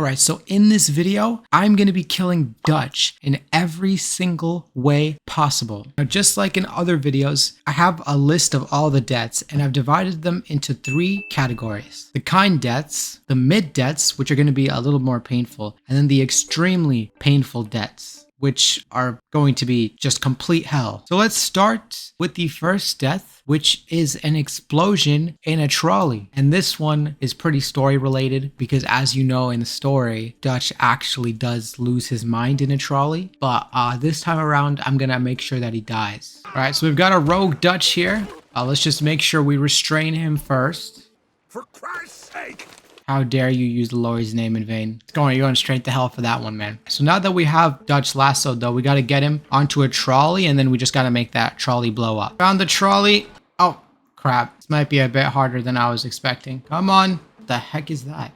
Alright, so in this video, I'm going to be killing Dutch in every single way possible. Now, just like in other videos, I have a list of all the deaths, and I've divided them into 3 categories. The kind deaths, the mid deaths, which are going to be a little more painful, and then the extremely painful deaths, which are going to be just complete hell. So let's start with the first death, which is an explosion in a trolley. And this one is pretty story related because, as you know in the story, Dutch actually does lose his mind in a trolley. But this time around, I'm gonna make sure that he dies. All right, so we've got a rogue Dutch here. Let's just make sure we restrain him first. For Christ's sake! How dare you use the Lord's name in vain? You're going straight to hell for that one, man. So now that we have Dutch lassoed though, we gotta get him onto a trolley and then we just gotta make that trolley blow up. Found the trolley. Oh, crap. This might be a bit harder than I was expecting. Come on. What the heck is that?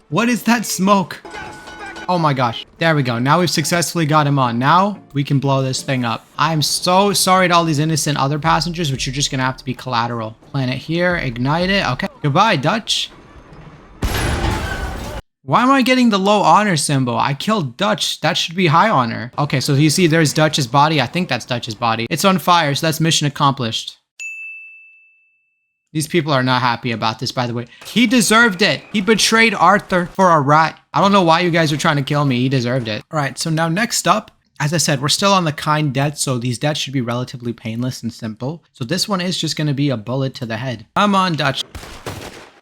What is that smoke? Oh my gosh. There we go. Now we've successfully got him on. Now we can blow this thing up. I'm so sorry to all these innocent other passengers, but you're just gonna have to be collateral. Plant it here, ignite it. Okay. Goodbye, Dutch. Why am I getting the low honor symbol? I killed Dutch. That should be high honor. Okay, so you see there's Dutch's body. I think that's Dutch's body. It's on fire, so that's mission accomplished. These people are not happy about this, by the way. He deserved it. He betrayed Arthur for a rat. I don't know why you guys are trying to kill me. He deserved it. All right, so now next up, as I said, we're still on the kind death, so these deaths should be relatively painless and simple. So this one is just going to be a bullet to the head. Come on, Dutch.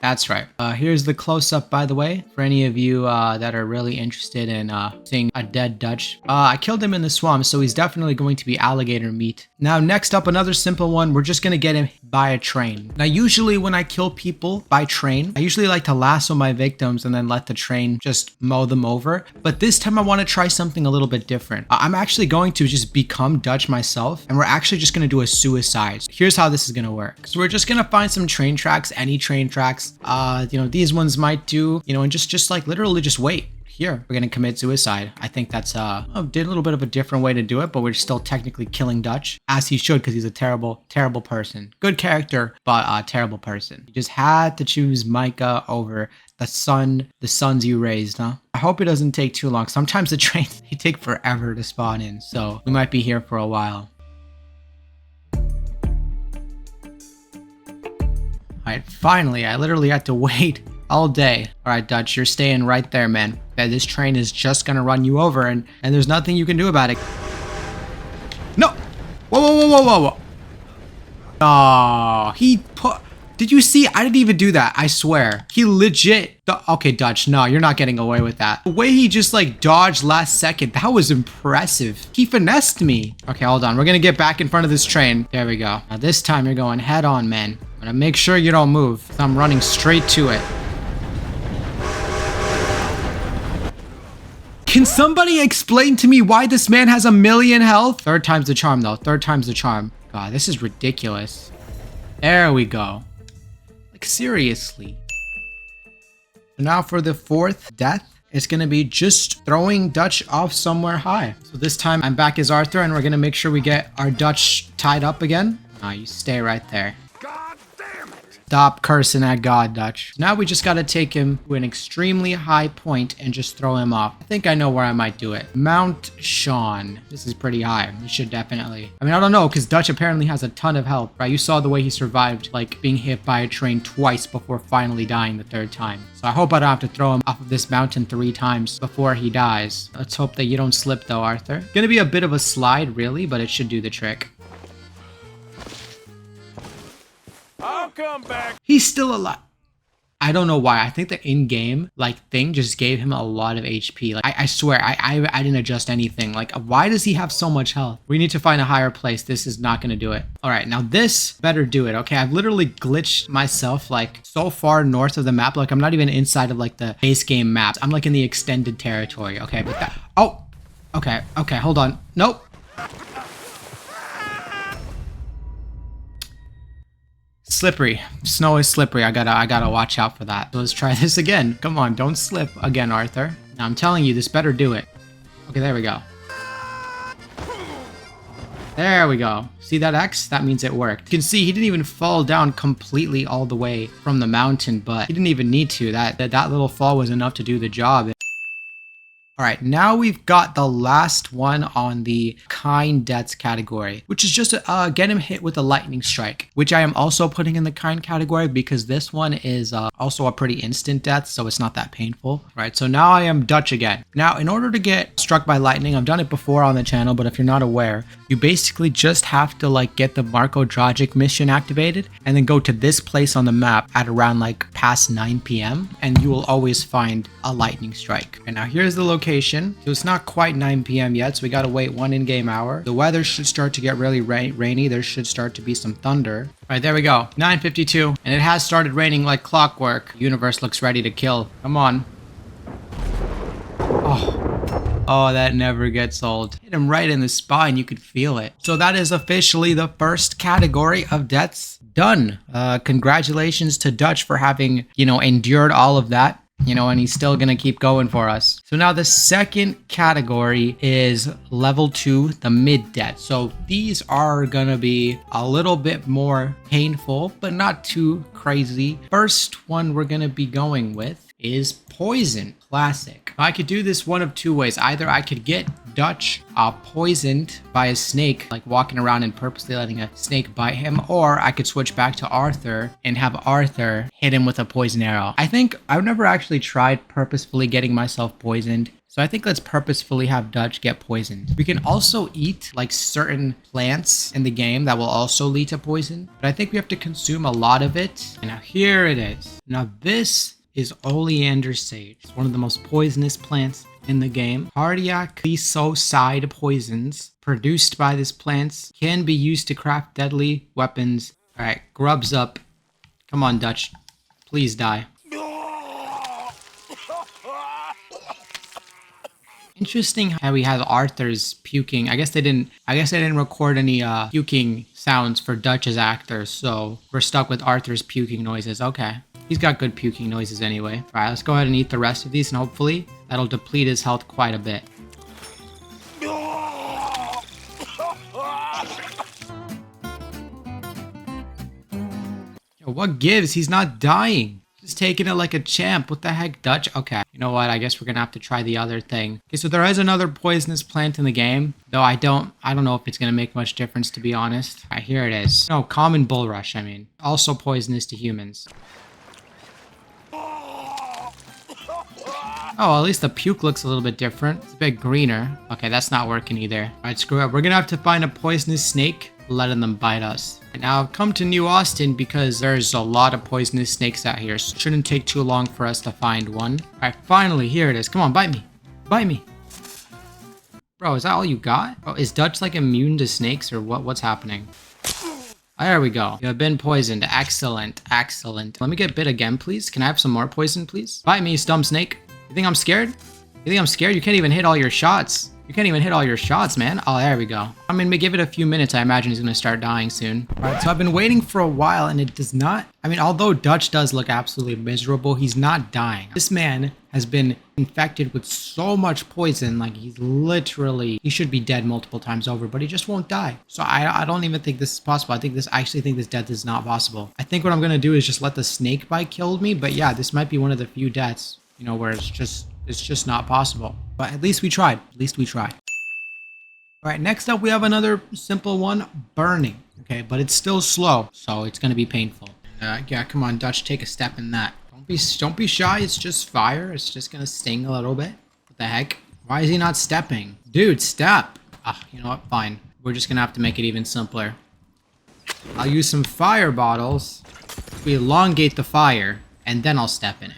That's right. Here's the close-up, by the way, for any of you that are really interested in seeing a dead Dutch. I killed him in the swamp, so he's definitely going to be alligator meat. Now, next up, another simple one. We're just going to get him by a train. Now, usually when I kill people by train, I usually like to lasso my victims and then let the train just mow them over. But this time, I want to try something a little bit different. I'm actually going to just become Dutch myself, and we're actually just going to do a suicide. Here's how this is going to work. So we're just going to find some train tracks, any train tracks. These ones might do, and just like literally just wait. Here, we're gonna commit suicide. I think that's did a little bit of a different way to do it, but we're still technically killing Dutch, as he should, because he's a terrible, terrible person. Good character, but a terrible person. You just had to choose Micah over the sons you raised, huh? I hope it doesn't take too long. Sometimes the trains, they take forever to spawn in, so we might be here for a while. Alright, finally, I literally had to wait all day. Alright, Dutch, you're staying right there, man. Yeah, this train is just gonna run you over, and there's nothing you can do about it. No! Whoa, whoa, whoa, whoa, whoa, whoa. Oh, did you see? I didn't even do that, I swear. He legit... Okay, Dutch, no, you're not getting away with that. The way he just, dodged last second, that was impressive. He finessed me. Okay, hold on. We're gonna get back in front of this train. There we go. Now, this time, you're going head on, man. I'm gonna make sure you don't move. I'm running straight to it. Can somebody explain to me why this man has 1,000,000 health? Third time's the charm, though. Third time's the charm. God, this is ridiculous. There we go. Seriously. Now for the 4th death, it's going to be just throwing Dutch off somewhere high. So this time I'm back as Arthur, and we're going to make sure we get our Dutch tied up again. You stay right there. God damn it! Stop cursing at God, Dutch. Now we just got to take him to an extremely high point and just throw him off. I think I know where I might do it. Mount Sean. This is pretty high. You should definitely... I don't know, because Dutch apparently has a ton of health, right? You saw the way he survived, being hit by a train twice before finally dying the 3rd time. So I hope I don't have to throw him off of this mountain 3 times before he dies. Let's hope that you don't slip, though, Arthur. Gonna be a bit of a slide, really, but it should do the trick. I'll come back. He's still alive. I don't know why. I think the in-game thing just gave him a lot of HP. I swear, I didn't adjust anything. Why does he have so much health? We need to find a higher place. This is not gonna do it. All right, now this better do it. Okay, I've literally glitched myself so far north of the map. I'm not even inside of the base game map. I'm in the extended territory. Okay, but that... Oh, okay, hold on. Nope. Slippery. Snow is slippery. I gotta watch out for that. So let's try this again. Come on, don't slip again, Arthur. Now I'm telling you, this better do it. Okay, there we go. There we go. See that X? That means it worked. You can see he didn't even fall down completely all the way from the mountain, but he didn't even need to. That little fall was enough to do the job. All right, now we've got the last one on the kind deaths category, which is just get him hit with a lightning strike, which I am also putting in the kind category because this one is also a pretty instant death, so it's not that painful. All right, so now I am Dutch again. Now, in order to get struck by lightning, I've done it before on the channel, but if you're not aware, you basically just have to like get the Marko Dragic mission activated and then go to this place on the map at around like past 9 p.m. and you will always find a lightning strike. And now here's the location. So it's not quite 9 p.m. yet, so we gotta wait 1 in-game hour. The weather should start to get really rainy. There should start to be some thunder. All right, there we go. 9:52, and it has started raining like clockwork. Universe looks ready to kill. Come on. Oh, that never gets old. Hit him right in the spine. You could feel it. So that is officially the first category of deaths done. Congratulations to Dutch for having, endured all of that. And he's still gonna keep going for us. So now the second category is level 2, the mid death. So these are gonna be a little bit more painful, but not too crazy. First one we're gonna be going with is poison. Classic. I could do this one of two ways. Either I could get Dutch poisoned by a snake, like walking around and purposely letting a snake bite him, or I could switch back to Arthur and have Arthur hit him with a poison arrow. I think I've never actually tried purposefully getting myself poisoned, so I think let's purposefully have Dutch get poisoned. We can also eat like certain plants in the game that will also lead to poison, but I think we have to consume a lot of it. And now here it is. Now this is oleander sage. It's one of the most poisonous plants in the game. Cardiac lysoside poisons produced by this plant can be used to craft deadly weapons. All right, grubs up. Come on, Dutch. Please die. Interesting how we have Arthur's puking. I guess they didn't record any puking sounds for Dutch's actors, so we're stuck with Arthur's puking noises. Okay. He's got good puking noises anyway. All right, let's go ahead and eat the rest of these, and hopefully that'll deplete his health quite a bit. Yo, what gives? He's not dying. Just taking it like a champ. What the heck, Dutch? Okay, you know what? I guess we're gonna have to try the other thing. Okay, so there is another poisonous plant in the game, though I don't know if it's gonna make much difference, to be honest. All right, here it is. No, common bulrush, I mean. Also poisonous to humans. Oh, at least the puke looks a little bit different. It's a bit greener. Okay, that's not working either. All right, screw it. We're gonna have to find a poisonous snake, letting them bite us. And now I've come to New Austin because there's a lot of poisonous snakes out here. So it shouldn't take too long for us to find one. All right, finally, here it is. Come on, bite me. Bite me. Bro, is that all you got? Oh, is Dutch like immune to snakes or what? What's happening? There we go. You have been poisoned. Excellent. Excellent. Let me get bit again, please. Can I have some more poison, please? Bite me, dumb snake. You think I'm scared? You think I'm scared? You can't even hit all your shots. You can't even hit all your shots, man. Oh, there we go. I'm gonna give it a few minutes. I imagine he's gonna start dying soon. All right, so I've been waiting for a while and it does not... I mean, although Dutch does look absolutely miserable, he's not dying. This man has been infected with so much poison, like he should be dead multiple times over, but he just won't die. So I don't even think this is possible. I actually think this death is not possible. I think what I'm gonna do is just let the snake bite kill me, but yeah, this might be one of the few deaths, where it's just not possible. But at least we tried. At least we tried. All right, next up we have another simple one, burning. Okay, but it's still slow, so it's gonna be painful. Yeah, come on, Dutch, take a step in that. Don't be shy. It's just fire. It's just gonna sting a little bit. What the heck? Why is he not stepping? Dude, step. You know what? Fine. We're just gonna have to make it even simpler. I'll use some fire bottles. We elongate the fire, and then I'll step in it.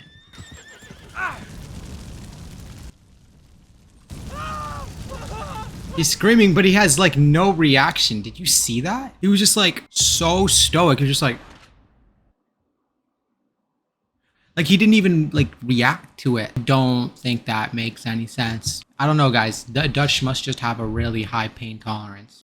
He's screaming, but he has like no reaction. Did you see that? He was just like so stoic. He was just like he didn't even like react to it. Don't think that makes any sense. I don't know, guys. Dutch must just have a really high pain tolerance.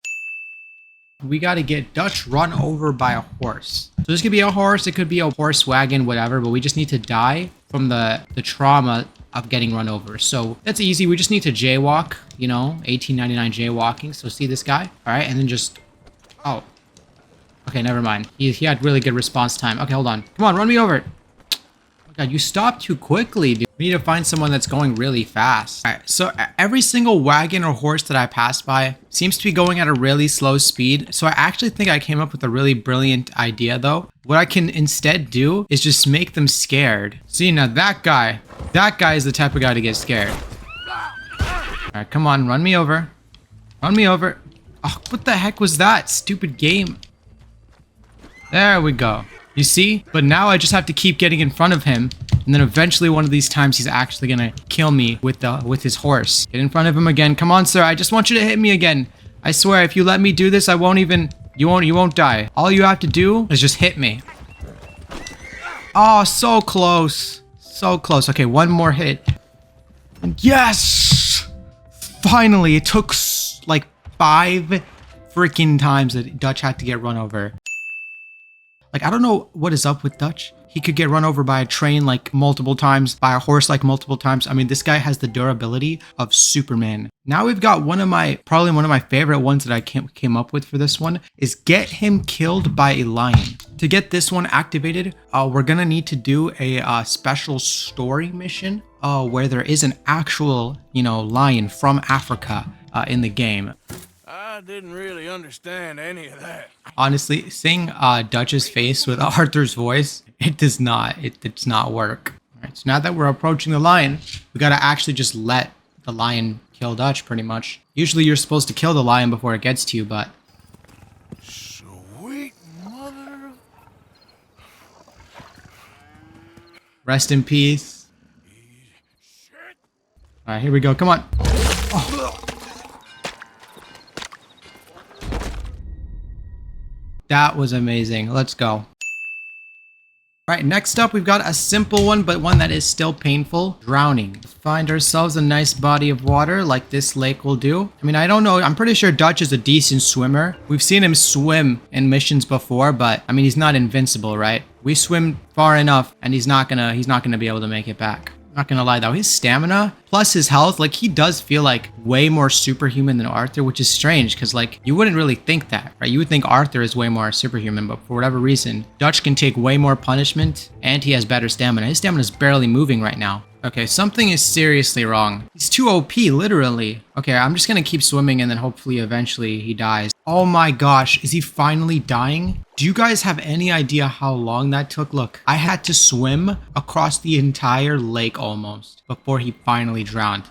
We got to get Dutch run over by a horse. So this could be a horse. It could be a horse wagon, whatever. But we just need to die from the trauma of getting run over. So that's easy. We just need to jaywalk, 1899 jaywalking. So see this guy? All right. And then just, oh, okay, never mind. He had really good response time. Okay, hold on. Come on, run me over. God, you stopped too quickly, dude. We need to find someone that's going really fast. All right, so every single wagon or horse that I pass by seems to be going at a really slow speed. So I actually think I came up with a really brilliant idea though. What I can instead do is just make them scared. See, now that guy is the type of guy to get scared. All right, come on, run me over. Run me over. Oh, what the heck was that? Stupid game. There we go. You see? But now I just have to keep getting in front of him. And then eventually one of these times he's actually gonna kill me with his horse. Get in front of him again. Come on, sir. I just want you to hit me again. I swear, if you let me do this, I won't even... You won't die. All you have to do is just hit me. Oh, so close. So close. Okay, one more hit. Yes! Finally, it took like 5 freaking times that Dutch had to get run over. Like, I don't know what is up with Dutch. He could get run over by a train like multiple times, by a horse like multiple times. I mean, this guy has the durability of Superman. Now we've got probably one of my favorite ones that I came up with for this one is get him killed by a lion. To get this one activated, we're gonna need to do a special story mission where there is an actual, lion from Africa in the game. I didn't really understand any of that. Honestly, seeing Dutch's face with Arthur's voice, it does not work. All right, so now that we're approaching the lion, we gotta actually just let the lion kill Dutch, pretty much. Usually you're supposed to kill the lion before it gets to you, but... Sweet mother... Rest in peace. Shit. All right, here we go. Come on. Oh. That was amazing. Let's go. All right, next up, we've got a simple one, but one that is still painful. Drowning. Find ourselves a nice body of water like this lake will do. I mean, I don't know. I'm pretty sure Dutch is a decent swimmer. We've seen him swim in missions before, but I mean, he's not invincible, right? We swim far enough and he's not gonna be able to make it back. Not gonna lie though, his stamina plus his health, like he does feel like way more superhuman than Arthur, which is strange because like you wouldn't really think that, right? You would think Arthur is way more superhuman, but for whatever reason, Dutch can take way more punishment and he has better stamina. His stamina is barely moving right now. Okay, something is seriously wrong. He's too OP, literally. Okay, I'm just gonna keep swimming and then hopefully eventually he dies. Oh my gosh, is he finally dying? Do you guys have any idea how long that took? Look, I had to swim across the entire lake almost before he finally drowned.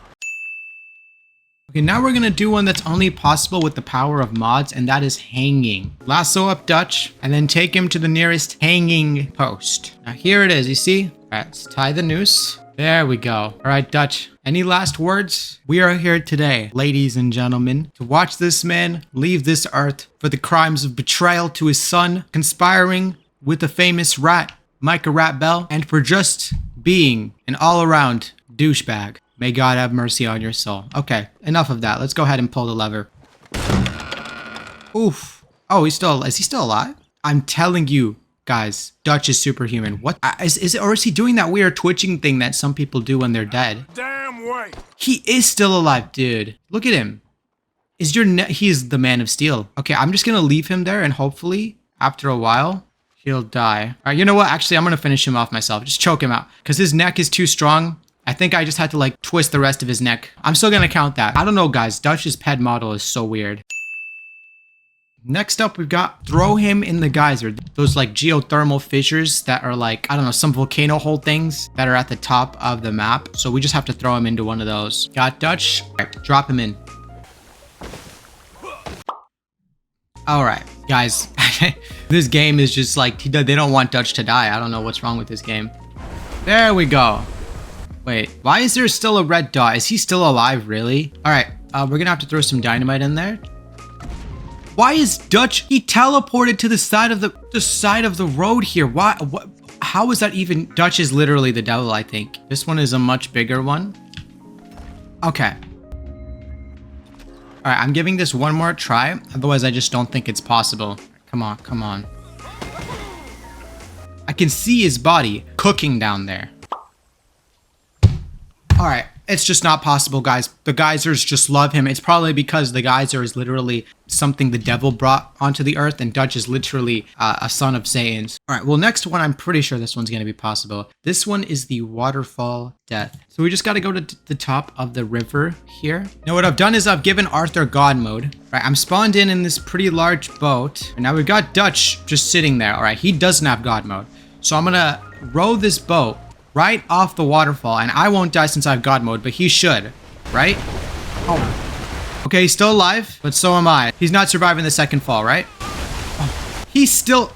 Okay, now we're gonna do one that's only possible with the power of mods, and that is hanging. Lasso up Dutch, and then take him to the nearest hanging post. Now here it is, you see? All right, let's tie the noose. There we go. All right, Dutch, any last words? We are here today, ladies and gentlemen, to watch this man leave this earth for the crimes of betrayal to his son, conspiring with the famous rat, Micah Rat Bell, and for just being an all-around douchebag. May God have mercy on your soul. Okay, enough of that. Let's go ahead and pull the lever. Oof. Oh, is he still alive? I'm telling you, guys, Dutch is superhuman. What is it, or is he doing that weird twitching thing that some people do when they're dead? Damn way. He is still alive, dude. Look at him. He's the man of steel. Okay, I'm just gonna leave him there and hopefully after a while he'll die. All right, you know what? Actually, I'm gonna finish him off myself. Just choke him out because his neck is too strong. I think I just had to like twist the rest of his neck. I'm still gonna count that. I don't know, guys. Dutch's pet model is so weird. Next up, we've got throw him in the geyser. Those like geothermal fissures that are like, I don't know, some volcano hole things that are at the top of the map. So we just have to throw him into one of those. Got Dutch? All right, drop him in. All right, guys. This game is just like, they don't want Dutch to die. I don't know what's wrong with this game. There we go. Wait, why is there still a red dot? Is he still alive, really? All right, we're gonna have to throw some dynamite in there. Why is Dutch? He teleported to the side of the road here. Why? What? How is that even? Dutch is literally the devil, I think. This one is a much bigger one. Okay. All right, I'm giving this one more try. Otherwise, I just don't think it's possible. Come on, come on. I can see his body cooking down there. All right, It's just not possible, guys. The geysers just love him. It's probably because the geyser is literally something the devil brought onto the earth, and Dutch is literally a son of Satan's. All right, well, next one, I'm pretty sure this one's going to be possible. This one is the waterfall death. So we just got to go to the top of the river here. Now, what I've done is I've given Arthur God mode. All right, I'm spawned in this pretty large boat. And now we've got Dutch just sitting there. All right, he doesn't have God mode. So I'm going to row this boat right off the waterfall, and I won't die since I have God mode, but he should, right? Oh. Okay, he's still alive, but so am I. He's not surviving the second fall, right? Oh. He's still...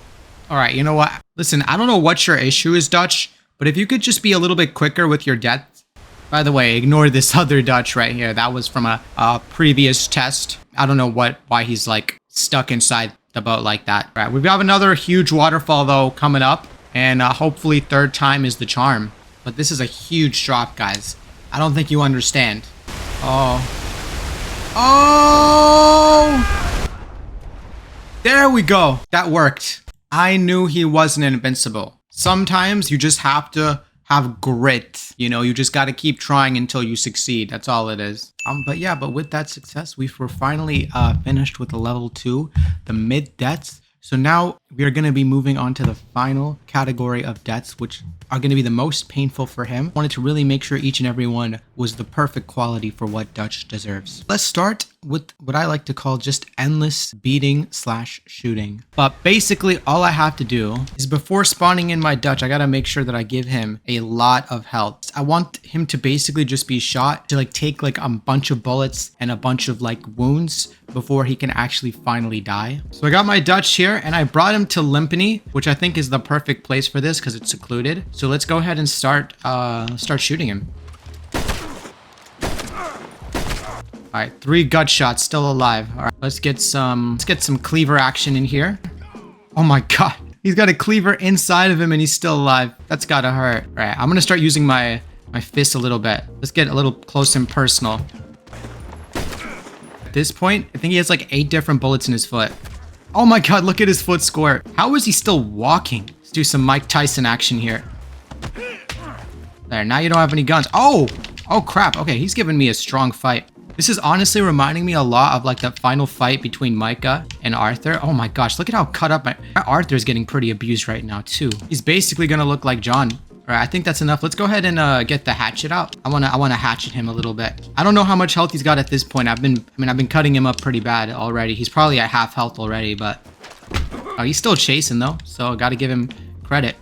All right, you know what? Listen, I don't know what your issue is, Dutch, but if you could just be a little bit quicker with your death. By the way, ignore this other Dutch right here. That was from a previous test. I don't know why he's like stuck inside the boat like that. All right, we've got another huge waterfall though coming up. And hopefully third time is the charm. But this is a huge drop, guys. I don't think you understand. Oh. Oh! There we go. That worked. I knew he wasn't invincible. Sometimes you just have to have grit. You know, you just got to keep trying until you succeed. That's all it is. But with that success, we were finally finished with the level 2, the mid deaths. So now we are going to be moving on to the final category of deaths, which are going to be the most painful for him. I wanted to really make sure each and every one was the perfect quality for what Dutch deserves. Let's start with what I like to call just endless beating / shooting. But basically all I have to do is before spawning in my Dutch, I got to make sure that I give him a lot of health. I want him to basically just be shot to like take like a bunch of bullets and a bunch of like wounds before he can actually finally die. So I got my Dutch here and I brought him to Limpany, which I think is the perfect place for this because it's secluded. So let's go ahead and start shooting him. All right, 3 gut shots, still alive. All right, let's get some cleaver action in here. Oh my god, he's got a cleaver inside of him and he's still alive. That's gotta hurt. All right, I'm gonna start using my fist a little bit. Let's get a little close and personal. At this point, I think he has like 8 different bullets in his foot. Oh my god, look at his foot squirt. How is he still walking? Let's do some Mike Tyson action here. There, now you don't have any guns. Oh crap. Okay, he's giving me a strong fight. This is honestly reminding me a lot of like that final fight between Micah and Arthur. Oh my gosh, look at how cut up Arthur's getting pretty abused right now too. He's basically gonna look like John. All right, I think that's enough. Let's go ahead and get the hatchet out. I wanna hatchet him a little bit. I don't know how much health he's got at this point. I've been cutting him up pretty bad already. He's probably at half health already, but oh, he's still chasing though, so I gotta give him credit.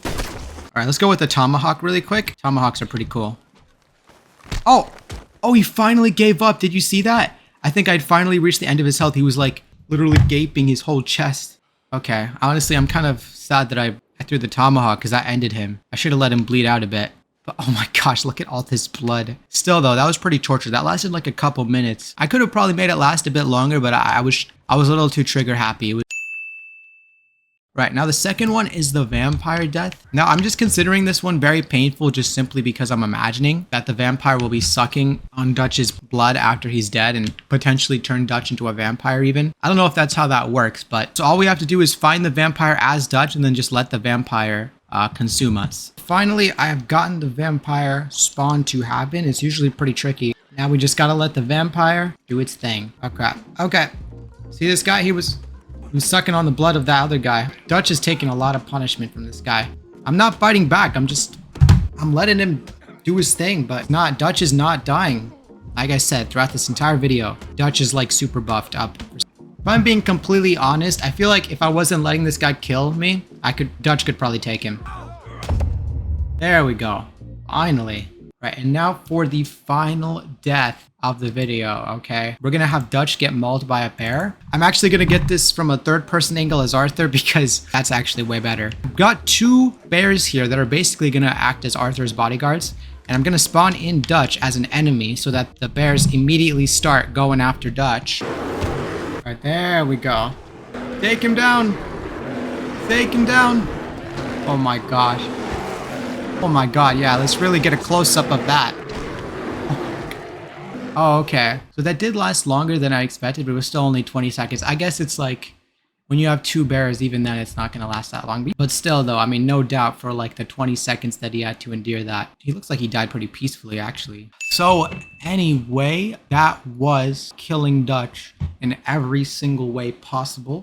All right, let's go with the tomahawk really quick. Tomahawks are pretty cool. Oh, he finally gave up. Did you see that? I think I'd finally reached the end of his health. He was like literally gaping his whole chest. Okay, honestly, I'm kind of sad that I threw the tomahawk because that ended him. I should have let him bleed out a bit. But oh my gosh, look at all this blood. Still though, that was pretty torture. That lasted like a couple minutes. I could have probably made it last a bit longer, but I was a little too trigger happy. Right, now the second one is the vampire death. Now I'm just considering this one very painful just simply because I'm imagining that the vampire will be sucking on Dutch's blood after he's dead and potentially turn Dutch into a vampire even. I don't know if that's how that works, but so all we have to do is find the vampire as Dutch and then just let the vampire consume us. Finally, I have gotten the vampire spawn to happen. It's usually pretty tricky. Now we just gotta let the vampire do its thing. Oh crap. Okay. See this guy? He was sucking on the blood of that other guy. Dutch is taking a lot of punishment from this guy. I'm not fighting back. I'm letting him do his thing, but Dutch is not dying. Like I said, throughout this entire video, Dutch is like super buffed up. If I'm being completely honest, I feel like if I wasn't letting this guy kill me, Dutch could probably take him. There we go. Finally. Right, and now for the final death of the video, okay? We're gonna have Dutch get mauled by a bear. I'm actually gonna get this from a third-person angle as Arthur because that's actually way better. I've got 2 bears here that are basically gonna act as Arthur's bodyguards, and I'm gonna spawn in Dutch as an enemy so that the bears immediately start going after Dutch. Right, there we go. Take him down! Take him down! Oh my gosh. Oh my god, yeah, let's really get a close-up of that. Oh, okay. So that did last longer than I expected, but it was still only 20 seconds. I guess it's like, when you have 2 bears, even then it's not going to last that long. But still, though, I mean, no doubt for like the 20 seconds that he had to endure that. He looks like he died pretty peacefully, actually. So anyway, that was killing Dutch in every single way possible.